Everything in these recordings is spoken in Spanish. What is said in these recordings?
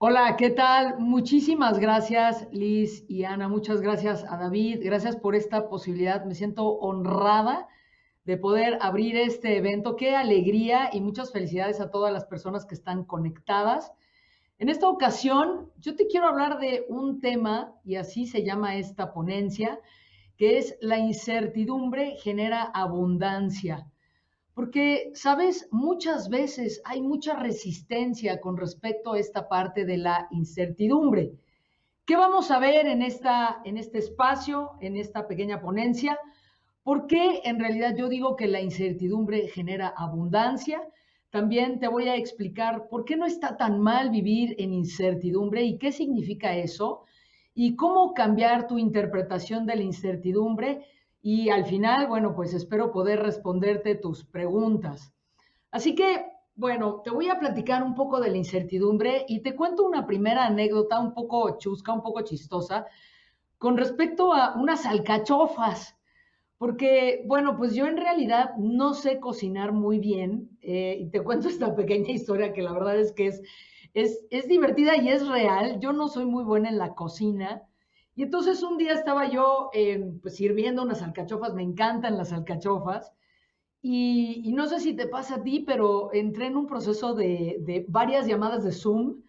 Hola, ¿qué tal? Muchísimas gracias, Liz y Ana. Muchas gracias a David. Gracias por esta posibilidad. Me siento honrada de poder abrir este evento. Qué alegría y muchas felicidades a todas las personas que están conectadas. En esta ocasión, yo te quiero hablar de un tema, y así se llama esta ponencia, que es la incertidumbre genera abundancia. Porque, sabes, muchas veces hay mucha resistencia con respecto a esta parte de la incertidumbre. ¿Qué vamos a ver en este espacio, en esta pequeña ponencia? ¿Por qué en realidad yo digo que la incertidumbre genera abundancia? También te voy a explicar por qué no está tan mal vivir en incertidumbre y qué significa eso y cómo cambiar tu interpretación de la incertidumbre. Y al final, bueno, pues espero poder responderte tus preguntas. Así que, bueno, te voy a platicar un poco de la incertidumbre y te cuento una primera anécdota un poco chusca, un poco chistosa, con respecto a unas alcachofas. Porque, bueno, pues yo en realidad no sé cocinar muy bien, y te cuento esta pequeña historia que la verdad es que es divertida y es real. Yo no soy muy buena en la cocina. Y entonces un día estaba yo pues sirviendo unas alcachofas, me encantan las alcachofas, y no sé si te pasa a ti, pero entré en un proceso de varias llamadas de Zoom.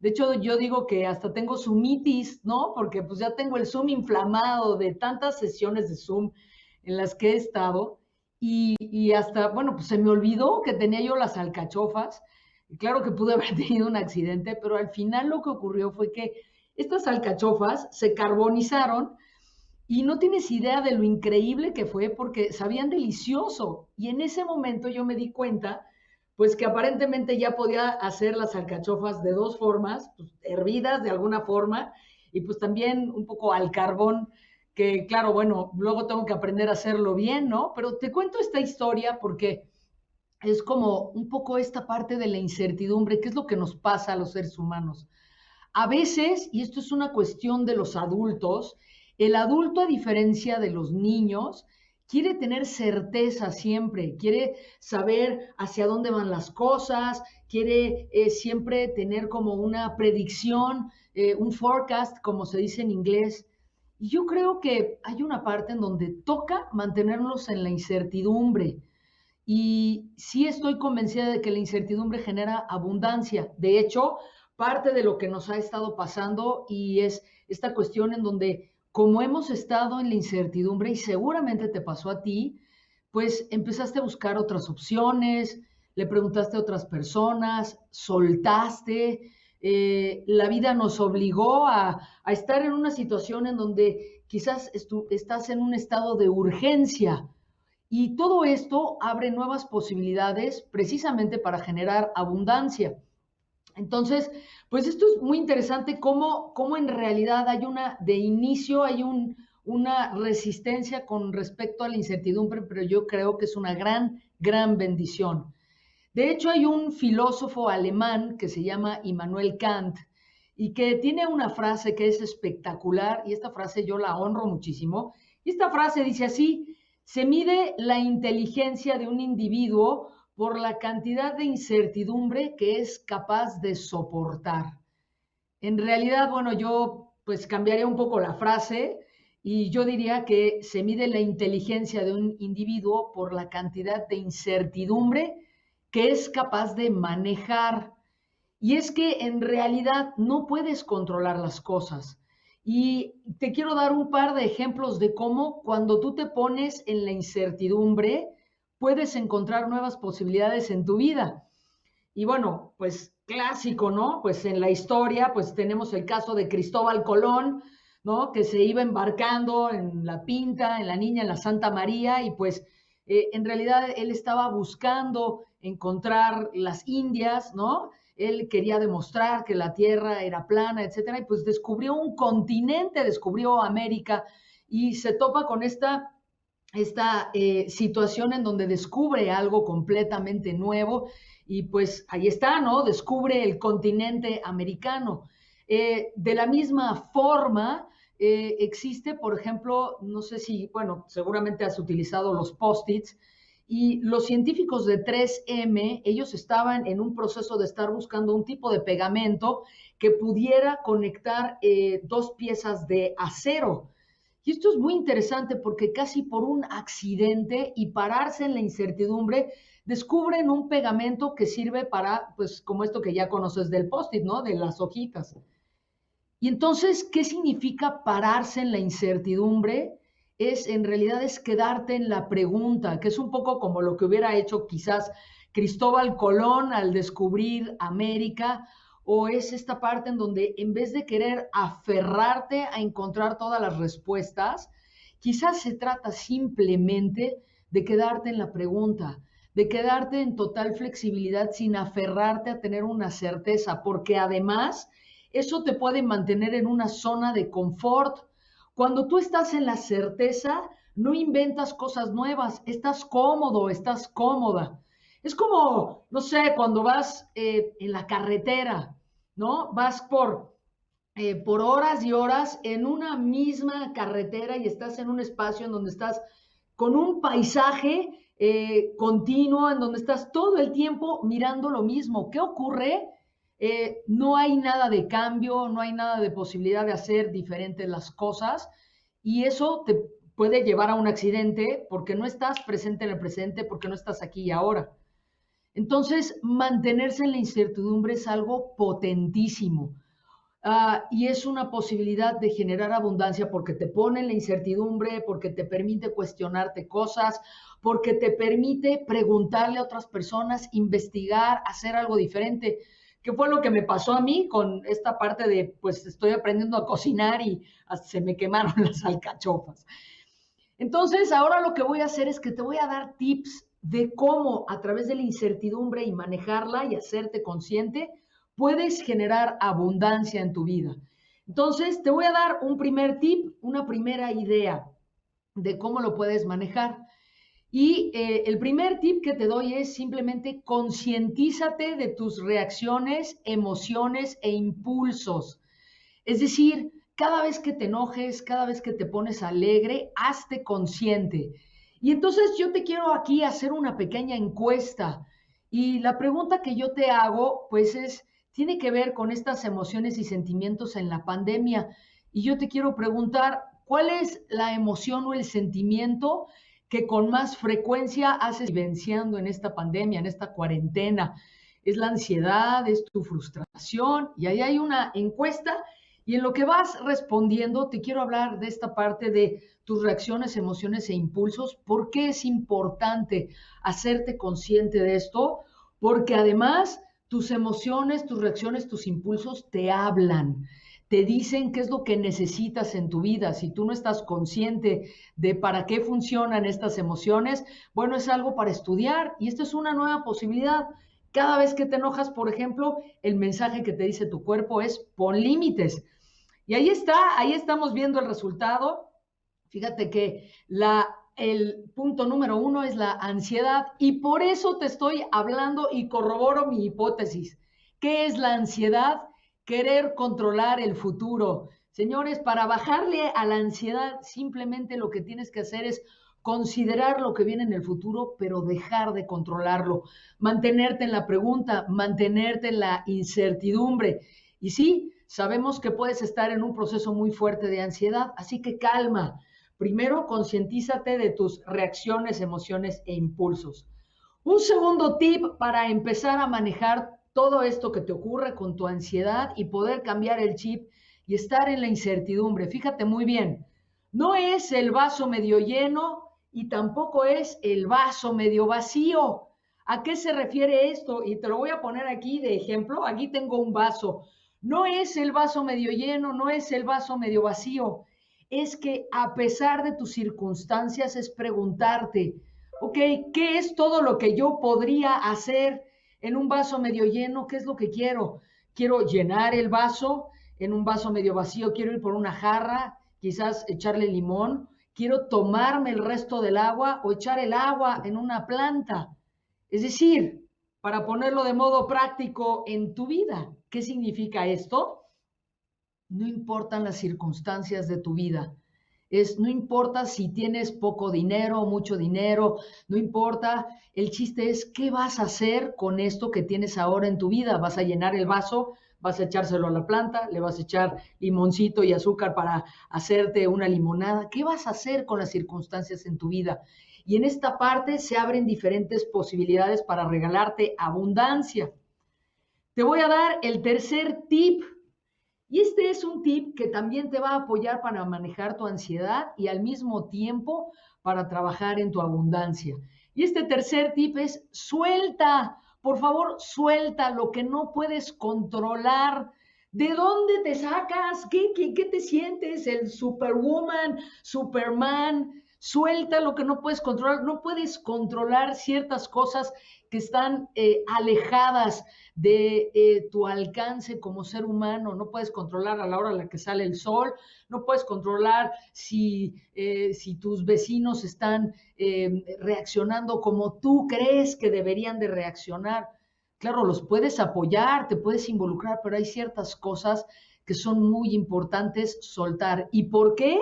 De hecho, yo digo que hasta tengo Zoomitis, ¿no? Porque pues ya tengo el Zoom inflamado de tantas sesiones de Zoom en las que he estado. Y hasta, bueno, pues se me olvidó que tenía yo las alcachofas. Y claro que pude haber tenido un accidente, pero al final lo que ocurrió fue que estas alcachofas se carbonizaron y no tienes idea de lo increíble que fue porque sabían delicioso. Y en ese momento yo me di cuenta, pues que aparentemente ya podía hacer las alcachofas de dos formas, pues, hervidas de alguna forma y pues también un poco al carbón, que claro, bueno, luego tengo que aprender a hacerlo bien, ¿no? Pero te cuento esta historia porque es como un poco esta parte de la incertidumbre, qué es lo que nos pasa a los seres humanos. A veces, y esto es una cuestión de los adultos, el adulto, a diferencia de los niños, quiere tener certeza siempre, quiere saber hacia dónde van las cosas, quiere siempre tener como una predicción, un forecast, como se dice en inglés. Y yo creo que hay una parte en donde toca mantenernos en la incertidumbre. Y sí estoy convencida de que la incertidumbre genera abundancia. De hecho, parte de lo que nos ha estado pasando y es esta cuestión en donde, como hemos estado en la incertidumbre y seguramente te pasó a ti, pues empezaste a buscar otras opciones, le preguntaste a otras personas, soltaste. La vida nos obligó a estar en una situación en donde quizás estás en un estado de urgencia, y todo esto abre nuevas posibilidades precisamente para generar abundancia. Entonces, pues esto es muy interesante cómo en realidad hay de inicio hay una resistencia con respecto a la incertidumbre, pero yo creo que es una gran bendición. De hecho, hay un filósofo alemán que se llama Immanuel Kant y que tiene una frase que es espectacular, y esta frase yo la honro muchísimo. Y esta frase dice así: se mide la inteligencia de un individuo por la cantidad de incertidumbre que es capaz de soportar. En realidad, bueno, yo pues cambiaría un poco la frase y yo diría que se mide la inteligencia de un individuo por la cantidad de incertidumbre que es capaz de manejar. Y es que en realidad no puedes controlar las cosas. Y te quiero dar un par de ejemplos de cómo cuando tú te pones en la incertidumbre puedes encontrar nuevas posibilidades en tu vida. Y bueno, pues clásico, ¿no? Pues en la historia, pues tenemos el caso de Cristóbal Colón, ¿no? Que se iba embarcando en la Pinta, en la Niña, en la Santa María, y pues en realidad él estaba buscando encontrar las Indias, ¿no? Él quería demostrar que la Tierra era plana, etcétera, y pues descubrió un continente, descubrió América, y se topa con esta situación en donde descubre algo completamente nuevo y pues ahí está, ¿no? Descubre el continente americano. De la misma forma, existe, por ejemplo, no sé si, bueno, seguramente has utilizado los post-its Y los científicos de 3M, ellos estaban en un proceso de estar buscando un tipo de pegamento que pudiera conectar dos piezas de acero. Y esto es muy interesante porque casi por un accidente y pararse en la incertidumbre, descubren un pegamento que sirve para, pues, como esto que ya conoces del post-it, ¿no? De las hojitas. Y entonces, ¿qué significa pararse en la incertidumbre? En realidad es quedarte en la pregunta, que es un poco como lo que hubiera hecho quizás Cristóbal Colón al descubrir América, o es esta parte en donde en vez de querer aferrarte a encontrar todas las respuestas, quizás se trata simplemente de quedarte en la pregunta, de quedarte en total flexibilidad sin aferrarte a tener una certeza, porque además eso te puede mantener en una zona de confort. Cuando tú estás en la certeza, no inventas cosas nuevas, estás cómodo, estás cómoda. Es como, no sé, cuando vas en la carretera, ¿no? Vas por horas y horas en una misma carretera y estás en un espacio en donde estás con un paisaje continuo, en donde estás todo el tiempo mirando lo mismo. ¿Qué ocurre? No hay nada de cambio, no hay nada de posibilidad de hacer diferentes las cosas y eso te puede llevar a un accidente porque no estás presente en el presente, porque no estás aquí y ahora. Entonces, mantenerse en la incertidumbre es algo potentísimo. Y es una posibilidad de generar abundancia porque te pone en la incertidumbre, porque te permite cuestionarte cosas, porque te permite preguntarle a otras personas, investigar, hacer algo diferente. ¿Qué fue lo que me pasó a mí con esta parte de, pues estoy aprendiendo a cocinar y hasta se me quemaron las alcachofas? Entonces, ahora lo que voy a hacer es que te voy a dar tips de cómo a través de la incertidumbre y manejarla y hacerte consciente, puedes generar abundancia en tu vida. Entonces, te voy a dar un primer tip, una primera idea de cómo lo puedes manejar. Y el primer tip que te doy es simplemente concientízate de tus reacciones, emociones e impulsos. Es decir, cada vez que te enojes, cada vez que te pones alegre, hazte consciente. Y entonces yo te quiero aquí hacer una pequeña encuesta. Y la pregunta que yo te hago, pues tiene que ver con estas emociones y sentimientos en la pandemia. Y yo te quiero preguntar, ¿cuál es la emoción o el sentimiento que con más frecuencia haces vivenciando en esta pandemia, en esta cuarentena? ¿Es la ansiedad? ¿Es tu frustración? Y ahí hay una encuesta y en lo que vas respondiendo, te quiero hablar de esta parte de tus reacciones, emociones e impulsos. ¿Por qué es importante hacerte consciente de esto? Porque además tus emociones, tus reacciones, tus impulsos te hablan, te dicen qué es lo que necesitas en tu vida. Si tú no estás consciente de para qué funcionan estas emociones, bueno, es algo para estudiar y esto es una nueva posibilidad. Cada vez que te enojas, por ejemplo, el mensaje que te dice tu cuerpo es pon límites. Y ahí está, ahí estamos viendo el resultado. Fíjate que el punto número uno es la ansiedad y por eso te estoy hablando y corroboro mi hipótesis. ¿Qué es la ansiedad? Querer controlar el futuro. Señores, para bajarle a la ansiedad, simplemente lo que tienes que hacer es considerar lo que viene en el futuro, pero dejar de controlarlo. Mantenerte en la pregunta, mantenerte en la incertidumbre. Y sí, sabemos que puedes estar en un proceso muy fuerte de ansiedad, así que calma. Primero, concientízate de tus reacciones, emociones e impulsos. Un segundo tip para empezar a manejar todo esto que te ocurre con tu ansiedad y poder cambiar el chip y estar en la incertidumbre. Fíjate muy bien, no es el vaso medio lleno y tampoco es el vaso medio vacío. ¿A qué se refiere esto? Y te lo voy a poner aquí de ejemplo. Aquí tengo un vaso. No es el vaso medio lleno, no es el vaso medio vacío. Es que a pesar de tus circunstancias es preguntarte, ok, ¿qué es todo lo que yo podría hacer en un vaso medio lleno? ¿Qué es lo que quiero? Quiero llenar el vaso, en un vaso medio vacío quiero ir por una jarra, quizás echarle limón, quiero tomarme el resto del agua o echar el agua en una planta. Es decir, para ponerlo de modo práctico en tu vida, ¿qué significa esto? No importan las circunstancias de tu vida. No importa si tienes poco dinero o mucho dinero, no importa. El chiste es qué vas a hacer con esto que tienes ahora en tu vida. ¿Vas a llenar el vaso? ¿Vas a echárselo a la planta? ¿Le vas a echar limoncito y azúcar para hacerte una limonada? ¿Qué vas a hacer con las circunstancias en tu vida? Y en esta parte se abren diferentes posibilidades para regalarte abundancia. Te voy a dar el tercer tip. Y este es un tip que también te va a apoyar para manejar tu ansiedad y al mismo tiempo para trabajar en tu abundancia. Y este tercer tip es suelta, por favor, suelta lo que no puedes controlar. ¿De dónde te sacas? ¿Qué te sientes? El Superwoman, Superman. Suelta lo que no puedes controlar. No puedes controlar ciertas cosas que están alejadas de tu alcance como ser humano. No puedes controlar a la hora a la que sale el sol, no puedes controlar si tus vecinos están reaccionando como tú crees que deberían de reaccionar. Claro, los puedes apoyar, te puedes involucrar, pero hay ciertas cosas que son muy importantes soltar. ¿Y por qué?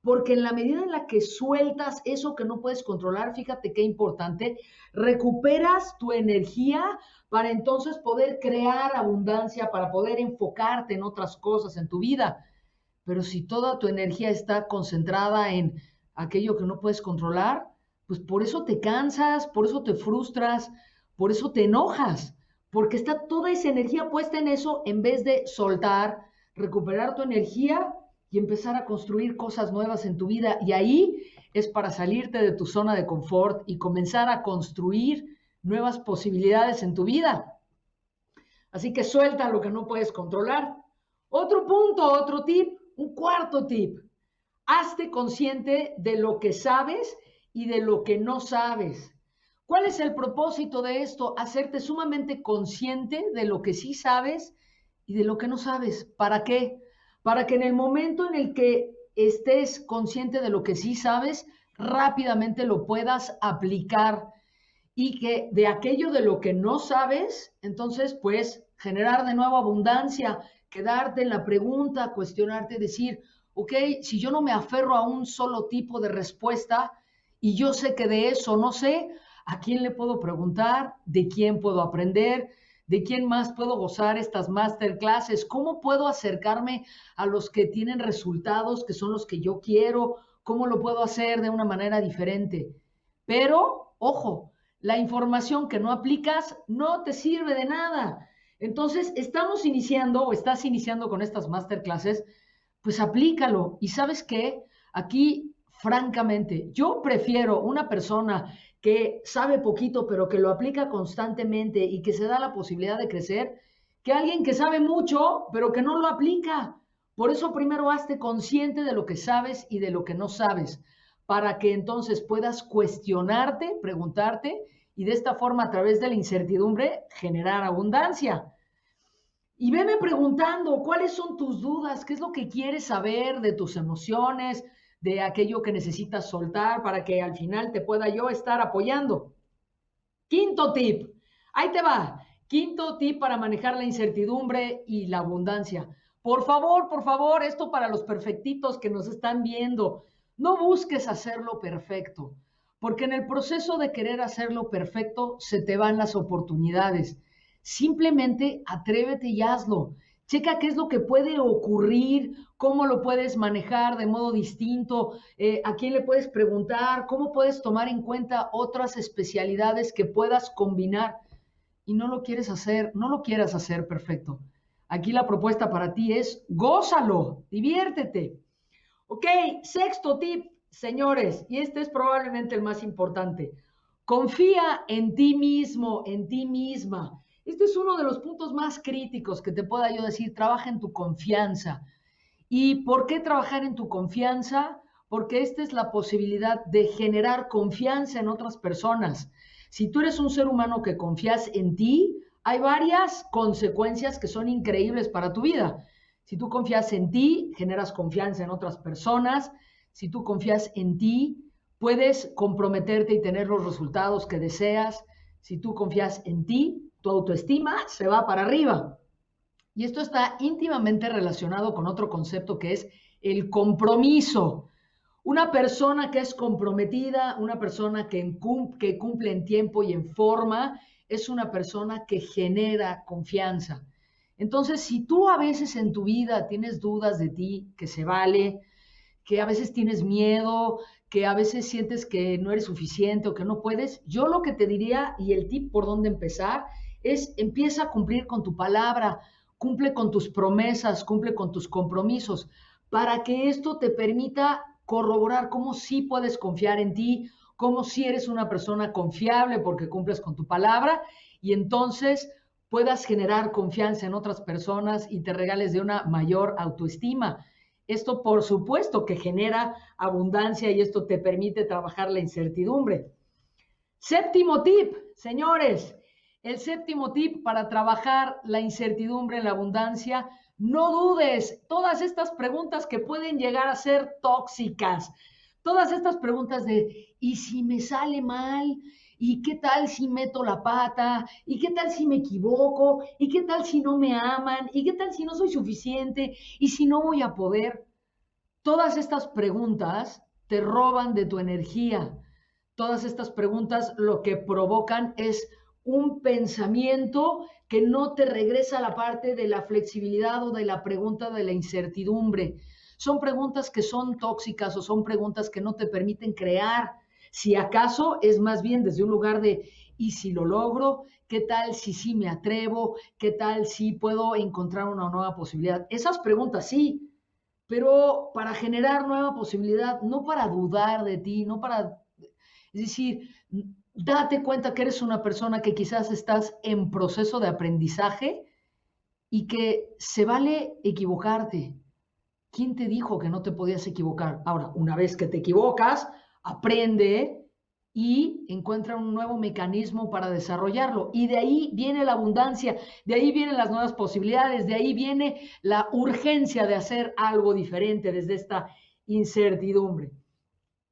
Porque en la medida en la que sueltas eso que no puedes controlar, fíjate qué importante, recuperas tu energía para entonces poder crear abundancia, para poder enfocarte en otras cosas en tu vida. Pero si toda tu energía está concentrada en aquello que no puedes controlar, pues por eso te cansas, por eso te frustras, por eso te enojas, porque está toda esa energía puesta en eso en vez de soltar, recuperar tu energía y empezar a construir cosas nuevas en tu vida. Y ahí es para salirte de tu zona de confort y comenzar a construir nuevas posibilidades en tu vida. Así que suelta lo que no puedes controlar. Otro punto, otro tip, un cuarto tip. Hazte consciente de lo que sabes y de lo que no sabes. ¿Cuál es el propósito de esto? Hacerte sumamente consciente de lo que sí sabes y de lo que no sabes. ¿Para qué? Para que en el momento en el que estés consciente de lo que sí sabes, rápidamente lo puedas aplicar y que de aquello de lo que no sabes, entonces pues generar de nuevo abundancia, quedarte en la pregunta, cuestionarte, decir, ok, si yo no me aferro a un solo tipo de respuesta y yo sé que de eso no sé, ¿a quién le puedo preguntar? ¿De quién puedo aprender? ¿De quién más puedo gozar estas masterclasses? ¿Cómo puedo acercarme a los que tienen resultados que son los que yo quiero? ¿Cómo lo puedo hacer de una manera diferente? Pero, ojo, la información que no aplicas no te sirve de nada. Entonces, estamos iniciando o estás iniciando con estas masterclasses, pues aplícalo. Y sabes qué, aquí, francamente, yo prefiero una persona que sabe poquito, pero que lo aplica constantemente y que se da la posibilidad de crecer, que alguien que sabe mucho, pero que no lo aplica. Por eso primero hazte consciente de lo que sabes y de lo que no sabes, para que entonces puedas cuestionarte, preguntarte y de esta forma, a través de la incertidumbre, generar abundancia. Y veme preguntando, ¿cuáles son tus dudas? ¿Qué es lo que quieres saber de tus emociones, de aquello que necesitas soltar para que al final te pueda yo estar apoyando? Quinto tip, ahí te va. Quinto tip para manejar la incertidumbre y la abundancia. Por favor, esto para los perfectitos que nos están viendo. No busques hacerlo perfecto, porque en el proceso de querer hacerlo perfecto se te van las oportunidades. Simplemente atrévete y hazlo. Checa qué es lo que puede ocurrir, cómo lo puedes manejar de modo distinto, a quién le puedes preguntar, cómo puedes tomar en cuenta otras especialidades que puedas combinar y no lo quieres hacer, no lo quieras hacer perfecto. Aquí la propuesta para ti es gózalo, diviértete. Ok, sexto tip, señores, y este es probablemente el más importante. Confía en ti mismo, en ti misma. Este es uno de los puntos más críticos que te pueda yo decir. Trabaja en tu confianza. ¿Y por qué trabajar en tu confianza? Porque esta es la posibilidad de generar confianza en otras personas. Si tú eres un ser humano que confías en ti, hay varias consecuencias que son increíbles para tu vida. Si tú confías en ti, generas confianza en otras personas. Si tú confías en ti, puedes comprometerte y tener los resultados que deseas. Si tú confías en ti, tu autoestima se va para arriba. Y esto está íntimamente relacionado con otro concepto que es el compromiso. Una persona que es comprometida, una persona que cumple en tiempo y en forma, es una persona que genera confianza. Entonces, si tú a veces en tu vida tienes dudas de ti, que se vale, que a veces tienes miedo, que a veces sientes que no eres suficiente o que no puedes, yo lo que te diría y el tip por dónde empezar es empieza a cumplir con tu palabra, cumple con tus promesas, cumple con tus compromisos, para que esto te permita corroborar cómo sí puedes confiar en ti, cómo sí eres una persona confiable porque cumples con tu palabra y entonces puedas generar confianza en otras personas y te regales de una mayor autoestima. Esto, por supuesto, que genera abundancia y esto te permite trabajar la incertidumbre. Séptimo tip, señores, el séptimo tip para trabajar la incertidumbre en la abundancia, no dudes, todas estas preguntas que pueden llegar a ser tóxicas, todas estas preguntas de, ¿y si me sale mal? ¿Y qué tal si meto la pata? ¿Y qué tal si me equivoco? ¿Y qué tal si no me aman? ¿Y qué tal si no soy suficiente? ¿Y si no voy a poder? Todas estas preguntas te roban de tu energía. Todas estas preguntas lo que provocan es un pensamiento que no te regresa a la parte de la flexibilidad o de la pregunta de la incertidumbre. Son preguntas que son tóxicas o son preguntas que no te permiten crear. Si acaso es más bien desde un lugar de, ¿y si lo logro? ¿Qué tal si sí me atrevo? ¿Qué tal si puedo encontrar una nueva posibilidad? Esas preguntas sí, pero para generar nueva posibilidad, no para dudar de ti, no para, es decir, date cuenta que eres una persona que quizás estás en proceso de aprendizaje y que se vale equivocarte. ¿Quién te dijo que no te podías equivocar? Ahora, una vez que te equivocas, aprende y encuentra un nuevo mecanismo para desarrollarlo. Y de ahí viene la abundancia, de ahí vienen las nuevas posibilidades, de ahí viene la urgencia de hacer algo diferente desde esta incertidumbre.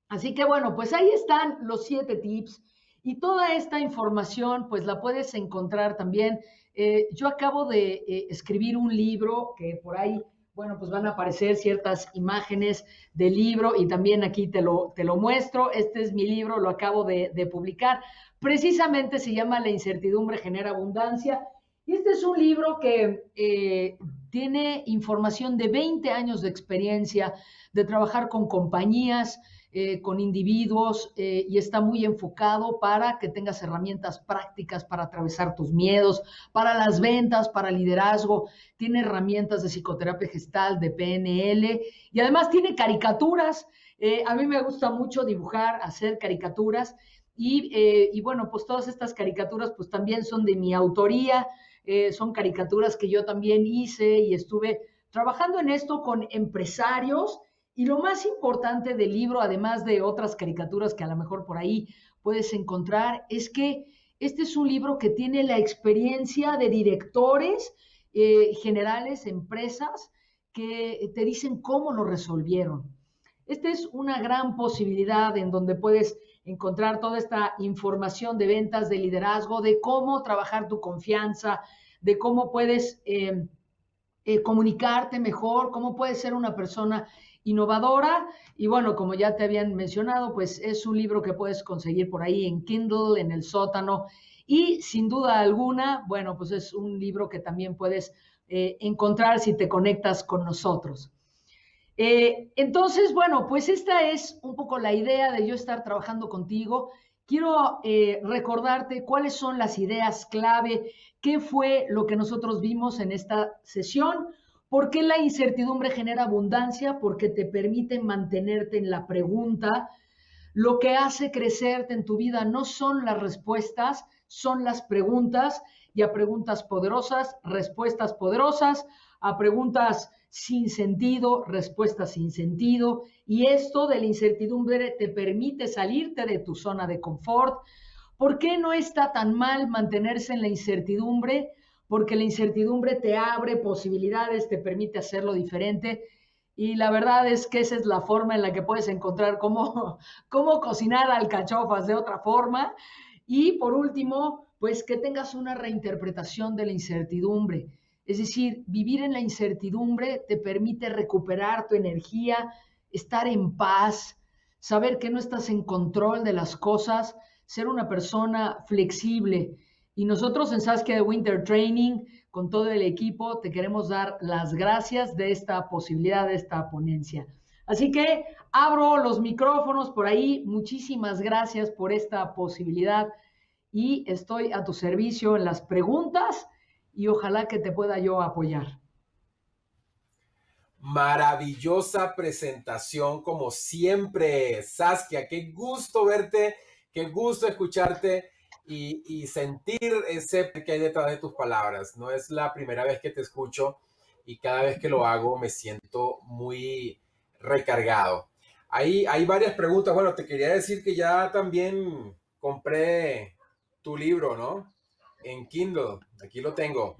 Así que bueno, pues ahí están los 7 tips y toda esta información pues la puedes encontrar también. Yo acabo de escribir un libro que por ahí, bueno, pues van a aparecer ciertas imágenes del libro y también aquí te lo muestro. Este es mi libro, lo acabo de publicar. Precisamente se llama La incertidumbre genera abundancia. Y este es un libro que tiene información de 20 años de experiencia, de trabajar con compañías, con individuos y está muy enfocado para que tengas herramientas prácticas para atravesar tus miedos, para las ventas, para liderazgo. Tiene herramientas de psicoterapia gestal, de PNL y además tiene caricaturas. A mí me gusta mucho dibujar, hacer caricaturas y bueno, pues todas estas caricaturas pues también son de mi autoría, son caricaturas que yo también hice y estuve trabajando en esto con empresarios y lo más importante del libro, además de otras caricaturas que a lo mejor por ahí puedes encontrar, es que este es un libro que tiene la experiencia de directores generales, empresas, que te dicen cómo lo resolvieron. Esta es una gran posibilidad en donde puedes encontrar toda esta información de ventas, de liderazgo, de cómo trabajar tu confianza, de cómo puedes comunicarte mejor, cómo puedes ser una persona innovadora. Y bueno, como ya te habían mencionado, pues es un libro que puedes conseguir por ahí en Kindle, en el sótano. Y sin duda alguna, bueno, pues es un libro que también puedes encontrar si te conectas con nosotros. Entonces, bueno, pues esta es un poco la idea de yo estar trabajando contigo. Quiero recordarte cuáles son las ideas clave, qué fue lo que nosotros vimos en esta sesión, por qué la incertidumbre genera abundancia, porque te permite mantenerte en la pregunta. Lo que hace crecerte en tu vida no son las respuestas, son las preguntas y a preguntas poderosas, respuestas poderosas, a preguntas sin sentido, respuestas sin sentido. Y esto de la incertidumbre te permite salirte de tu zona de confort. ¿Por qué no está tan mal mantenerse en la incertidumbre? Porque la incertidumbre te abre posibilidades, te permite hacerlo diferente. Y la verdad es que esa es la forma en la que puedes encontrar cómo cocinar alcachofas de otra forma. Y por último, pues que tengas una reinterpretación de la incertidumbre. Es decir, vivir en la incertidumbre te permite recuperar tu energía, estar en paz, saber que no estás en control de las cosas, ser una persona flexible. Y nosotros en Saskia de Winter Training, con todo el equipo, te queremos dar las gracias de esta posibilidad, de esta ponencia. Así que abro los micrófonos por ahí. Muchísimas gracias por esta posibilidad y estoy a tu servicio en las preguntas y ojalá que te pueda yo apoyar. Maravillosa presentación como siempre, Saskia. Qué gusto verte, qué gusto escucharte y sentir ese que hay detrás de tus palabras. No es la primera vez que te escucho y cada vez que lo hago me siento muy recargado. Hay varias preguntas. Bueno, te quería decir que ya también compré tu libro, ¿no? En Kindle. Aquí lo tengo.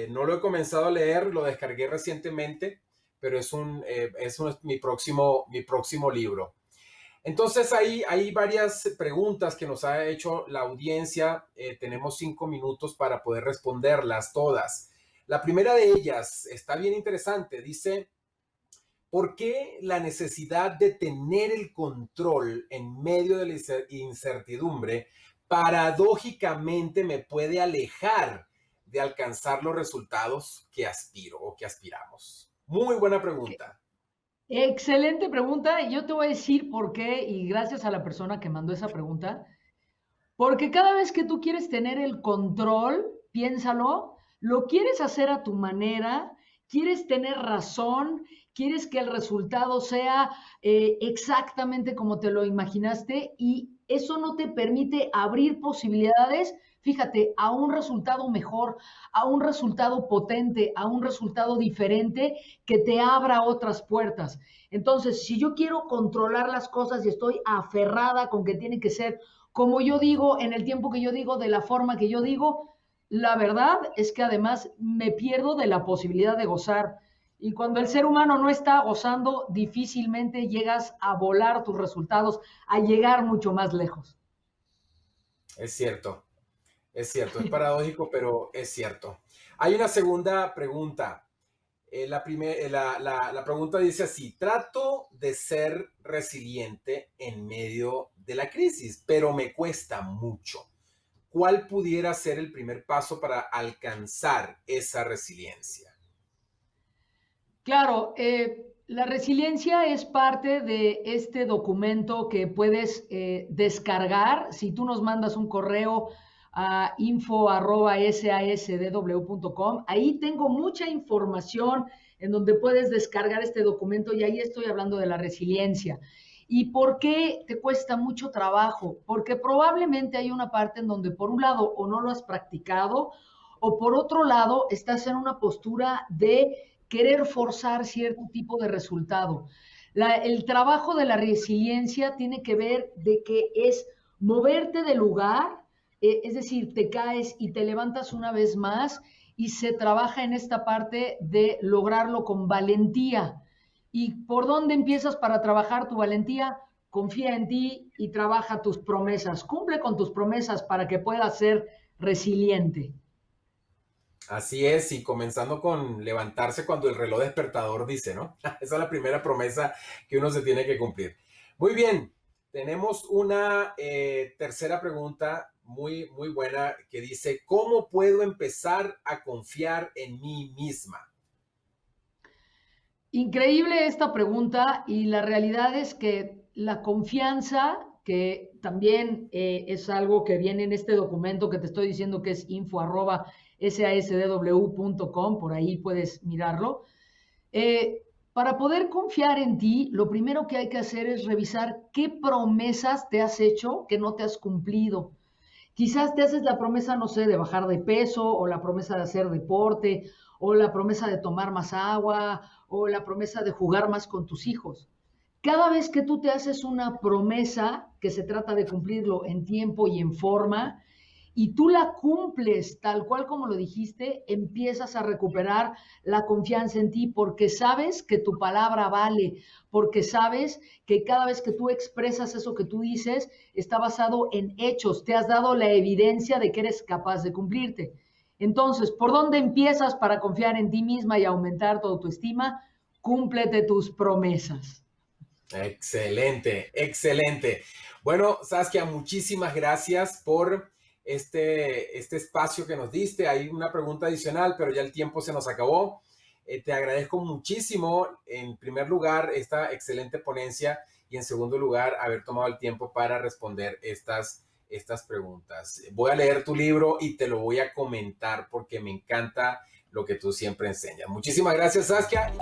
No lo he comenzado a leer, lo descargué recientemente, pero es mi próximo libro. Entonces hay varias preguntas que nos ha hecho la audiencia. Tenemos 5 minutos para poder responderlas todas. La primera de ellas está bien interesante. Dice, ¿por qué la necesidad de tener el control en medio de la incertidumbre paradójicamente me puede alejar de alcanzar los resultados que aspiro o que aspiramos? Muy buena pregunta. Excelente pregunta. Y yo te voy a decir por qué, y gracias a la persona que mandó esa pregunta. Porque cada vez que tú quieres tener el control, piénsalo, lo quieres hacer a tu manera, quieres tener razón, quieres que el resultado sea exactamente como te lo imaginaste y eso no te permite abrir posibilidades, fíjate, a un resultado mejor, a un resultado potente, a un resultado diferente que te abra otras puertas. Entonces, si yo quiero controlar las cosas y estoy aferrada con que tiene que ser como yo digo, en el tiempo que yo digo, de la forma que yo digo, la verdad es que además me pierdo de la posibilidad de gozar. Y cuando el ser humano no está gozando, difícilmente llegas a volar tus resultados, a llegar mucho más lejos. Es cierto, es paradójico, pero es cierto. Hay una segunda pregunta. La pregunta dice así, trato de ser resiliente en medio de la crisis, pero me cuesta mucho. ¿Cuál pudiera ser el primer paso para alcanzar esa resiliencia? Claro, la resiliencia es parte de este documento que puedes descargar. Si tú nos mandas un correo a info@sasdw.com, ahí tengo mucha información en donde puedes descargar este documento y ahí estoy hablando de la resiliencia. ¿Y por qué te cuesta mucho trabajo? Porque probablemente hay una parte en donde por un lado o no lo has practicado o por otro lado estás en una postura de querer forzar cierto tipo de resultado. El trabajo de la resiliencia tiene que ver de que es moverte del lugar, es decir, te caes y te levantas una vez más y se trabaja en esta parte de lograrlo con valentía. ¿Y por dónde empiezas para trabajar tu valentía? Confía en ti y trabaja tus promesas. Cumple con tus promesas para que puedas ser resiliente. Así es, y comenzando con levantarse cuando el reloj despertador dice, ¿no? Esa es la primera promesa que uno se tiene que cumplir. Muy bien, tenemos una tercera pregunta muy buena que dice, ¿cómo puedo empezar a confiar en mí misma? Increíble esta pregunta y la realidad es que la confianza, que también es algo que viene en este documento que te estoy diciendo que es info@sasdw.com, por ahí puedes mirarlo. Para poder confiar en ti, lo primero que hay que hacer es revisar qué promesas te has hecho que no te has cumplido. Quizás te haces la promesa, no sé, de bajar de peso o la promesa de hacer deporte o la promesa de tomar más agua o la promesa de jugar más con tus hijos. Cada vez que tú te haces una promesa que se trata de cumplirlo en tiempo y en forma, y tú la cumples tal cual como lo dijiste, empiezas a recuperar la confianza en ti porque sabes que tu palabra vale, porque sabes que cada vez que tú expresas eso que tú dices, está basado en hechos, te has dado la evidencia de que eres capaz de cumplirte. Entonces, ¿por dónde empiezas para confiar en ti misma y aumentar tu autoestima? Cúmplete tus promesas. Excelente, excelente. Bueno, Saskia, muchísimas gracias por este espacio que nos diste. Hay una pregunta adicional, pero ya el tiempo se nos acabó. Te agradezco muchísimo, en primer lugar, esta excelente ponencia y en segundo lugar, haber tomado el tiempo para responder estas preguntas. Voy a leer tu libro y te lo voy a comentar porque me encanta lo que tú siempre enseñas. Muchísimas gracias, Saskia.